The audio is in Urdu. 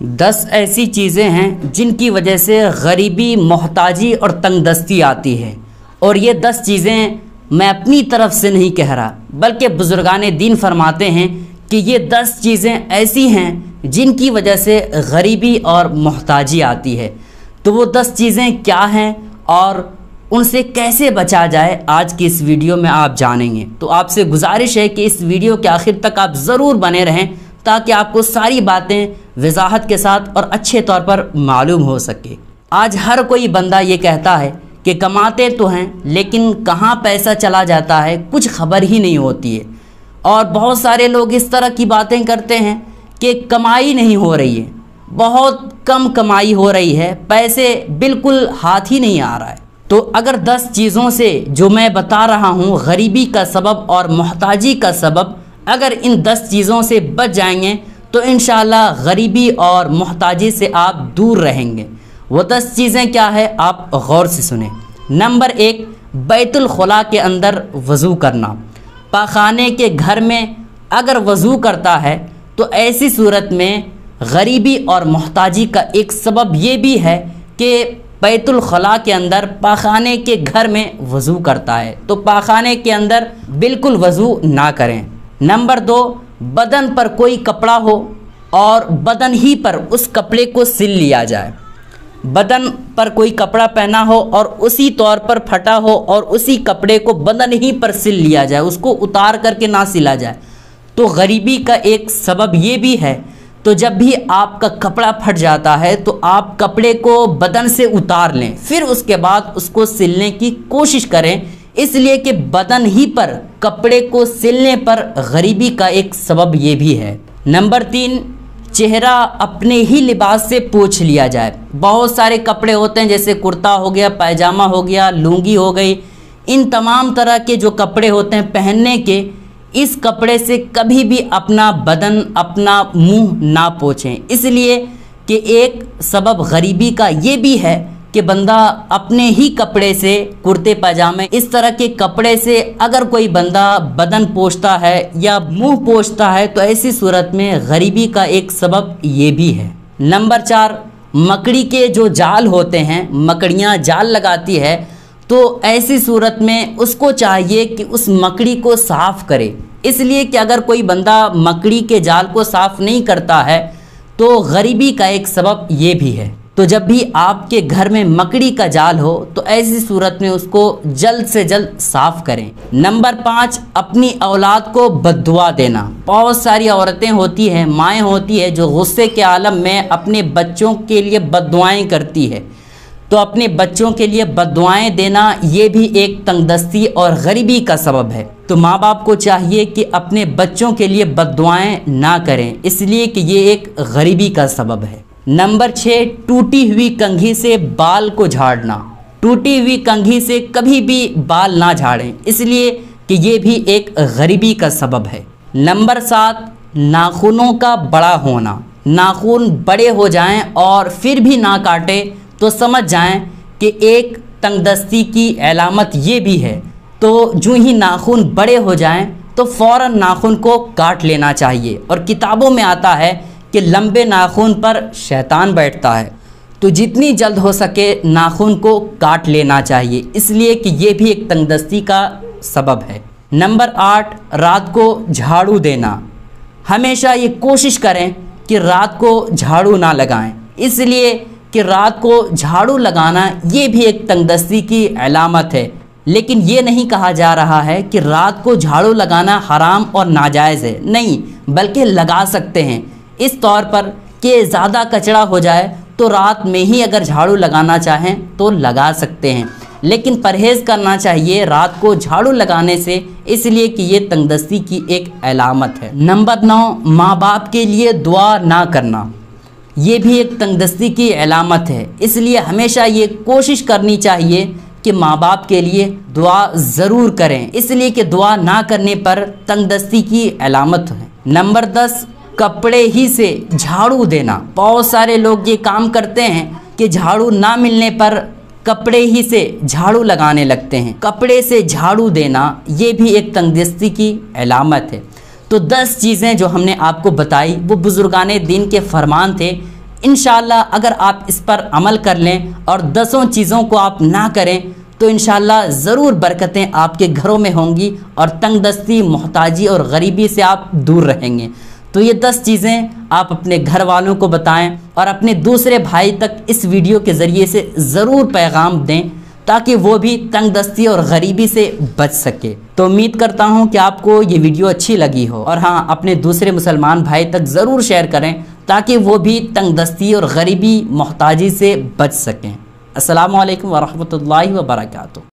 10 ایسی چیزیں ہیں جن کی وجہ سے غریبی، محتاجی اور تنگ دستی آتی ہے، اور یہ 10 چیزیں میں اپنی طرف سے نہیں کہہ رہا بلکہ بزرگان دین فرماتے ہیں کہ یہ 10 چیزیں ایسی ہیں جن کی وجہ سے غریبی اور محتاجی آتی ہے۔ تو وہ 10 چیزیں کیا ہیں اور ان سے کیسے بچا جائے، آج کی اس ویڈیو میں آپ جانیں گے۔ تو آپ سے گزارش ہے کہ اس ویڈیو کے آخر تک آپ ضرور بنے رہیں تاکہ آپ کو ساری باتیں وضاحت کے ساتھ اور اچھے طور پر معلوم ہو سکے۔ آج ہر کوئی بندہ یہ کہتا ہے کہ کماتے تو ہیں لیکن کہاں پیسہ چلا جاتا ہے کچھ خبر ہی نہیں ہوتی ہے، اور بہت سارے لوگ اس طرح کی باتیں کرتے ہیں کہ کمائی نہیں ہو رہی ہے، بہت کم کمائی ہو رہی ہے، پیسے بالکل ہاتھ ہی نہیں آ رہا ہے۔ تو اگر 10 چیزوں سے جو میں بتا رہا ہوں غریبی کا سبب اور محتاجی کا سبب، اگر ان 10 چیزوں سے بچ جائیں گے تو انشاءاللہ غریبی اور محتاجی سے آپ دور رہیں گے۔ وہ 10 چیزیں کیا ہے آپ غور سے سنیں۔ نمبر 1، بیت الخلاء کے اندر وضو کرنا۔ پاخانے کے گھر میں اگر وضو کرتا ہے تو ایسی صورت میں غریبی اور محتاجی کا ایک سبب یہ بھی ہے کہ بیت الخلاء کے اندر پاخانے کے گھر میں وضو کرتا ہے، تو پاخانے کے اندر بالکل وضو نہ کریں۔ نمبر 2، بدن پر کوئی کپڑا ہو اور بدن ہی پر اس کپڑے کو سل لیا جائے۔ بدن پر کوئی کپڑا پہنا ہو اور اسی طور پر پھٹا ہو اور اسی کپڑے کو بدن ہی پر سل لیا جائے، اس کو اتار کر کے نہ سلا جائے، تو غریبی کا ایک سبب یہ بھی ہے۔ تو جب بھی آپ کا کپڑا پھٹ جاتا ہے تو آپ کپڑے کو بدن سے اتار لیں، پھر اس کے بعد اس کو سلنے کی کوشش کریں، اس لیے کہ بدن ہی پر کپڑے کو سلنے پر غریبی کا ایک سبب یہ بھی ہے۔ نمبر 3، چہرہ اپنے ہی لباس سے پوچھ لیا جائے۔ بہت سارے کپڑے ہوتے ہیں جیسے کرتا ہو گیا، پائجامہ ہو گیا، لنگی ہو گئی، ان تمام طرح کے جو کپڑے ہوتے ہیں پہننے کے، اس کپڑے سے کبھی بھی اپنا بدن، اپنا منہ نہ پوچھیں، اس لیے کہ ایک سبب غریبی کا یہ بھی ہے کہ بندہ اپنے ہی کپڑے سے، کرتے پاجامے اس طرح کے کپڑے سے اگر کوئی بندہ بدن پوچھتا ہے یا منہ پوچھتا ہے تو ایسی صورت میں غریبی کا ایک سبب یہ بھی ہے۔ نمبر 4، مکڑی کے جو جال ہوتے ہیں، مکڑیاں جال لگاتی ہے، تو ایسی صورت میں اس کو چاہیے کہ اس مکڑی کو صاف کرے، اس لیے کہ اگر کوئی بندہ مکڑی کے جال کو صاف نہیں کرتا ہے تو غریبی کا ایک سبب یہ بھی ہے۔ تو جب بھی آپ کے گھر میں مکڑی کا جال ہو تو ایسی صورت میں اس کو جلد سے جلد صاف کریں۔ نمبر 5، اپنی اولاد کو بد دعا دینا۔ بہت ساری عورتیں ہوتی ہیں، مائیں ہوتی ہیں جو غصے کے عالم میں اپنے بچوں کے لیے بد دعائیں کرتی ہے، تو اپنے بچوں کے لیے بد دعائیں دینا یہ بھی ایک تنگ دستی اور غریبی کا سبب ہے۔ تو ماں باپ کو چاہیے کہ اپنے بچوں کے لیے بد دعائیں نہ کریں، اس لیے کہ یہ ایک غریبی کا سبب ہے۔ نمبر 6، ٹوٹی ہوئی کنگھی سے بال کو جھاڑنا۔ ٹوٹی ہوئی کنگھی سے کبھی بھی بال نہ جھاڑیں، اس لیے کہ یہ بھی ایک غریبی کا سبب ہے۔ نمبر 7، ناخنوں کا بڑا ہونا۔ ناخن بڑے ہو جائیں اور پھر بھی نہ کاٹے تو سمجھ جائیں کہ ایک تنگ دستی کی علامت یہ بھی ہے۔ تو جو ہی ناخن بڑے ہو جائیں تو فوراً ناخن کو کاٹ لینا چاہیے، اور کتابوں میں آتا ہے کہ لمبے ناخن پر شیطان بیٹھتا ہے، تو جتنی جلد ہو سکے ناخن کو کاٹ لینا چاہیے، اس لیے کہ یہ بھی ایک تنگ دستی کا سبب ہے۔ نمبر 8، رات کو جھاڑو دینا۔ ہمیشہ یہ کوشش کریں کہ رات کو جھاڑو نہ لگائیں، اس لیے کہ رات کو جھاڑو لگانا یہ بھی ایک تنگ دستی کی علامت ہے، لیکن یہ نہیں کہا جا رہا ہے کہ رات کو جھاڑو لگانا حرام اور ناجائز ہے، نہیں، بلکہ لگا سکتے ہیں اس طور پر کہ زیادہ کچرا ہو جائے تو رات میں ہی اگر جھاڑو لگانا چاہیں تو لگا سکتے ہیں، لیکن پرہیز کرنا چاہیے رات کو جھاڑو لگانے سے، اس لیے کہ یہ تنگ دستی کی ایک علامت ہے۔ نمبر 9، ماں باپ کے لیے دعا نہ کرنا۔ یہ بھی ایک تنگ دستی کی علامت ہے، اس لیے ہمیشہ یہ کوشش کرنی چاہیے کہ ماں باپ کے لیے دعا ضرور کریں، اس لیے کہ دعا نہ کرنے پر تنگ دستی کی علامت ہے۔ نمبر 10، کپڑے ہی سے جھاڑو دینا۔ بہت سارے لوگ یہ کام کرتے ہیں کہ جھاڑو نہ ملنے پر کپڑے ہی سے جھاڑو لگانے لگتے ہیں۔ کپڑے سے جھاڑو دینا یہ بھی ایک تنگ دستی کی علامت ہے۔ تو 10 چیزیں جو ہم نے آپ کو بتائی وہ بزرگان دین کے فرمان تھے انشاءاللہ اگر آپ اس پر عمل کر لیں اور 10 چیزوں کو آپ نہ کریں تو انشاءاللہ ضرور برکتیں آپ کے گھروں میں ہوں گی اور تنگ دستی، محتاجی اور غریبی سے آپ دور رہیں گے۔ تو یہ 10 چیزیں آپ اپنے گھر والوں کو بتائیں اور اپنے دوسرے بھائی تک اس ویڈیو کے ذریعے سے ضرور پیغام دیں تاکہ وہ بھی تنگ دستی اور غریبی سے بچ سکے۔ تو امید کرتا ہوں کہ آپ کو یہ ویڈیو اچھی لگی ہو، اور ہاں، اپنے دوسرے مسلمان بھائی تک ضرور شیئر کریں تاکہ وہ بھی تنگ دستی اور غریبی، محتاجی سے بچ سکیں۔ السلام علیکم ورحمۃ اللہ وبرکاتہ۔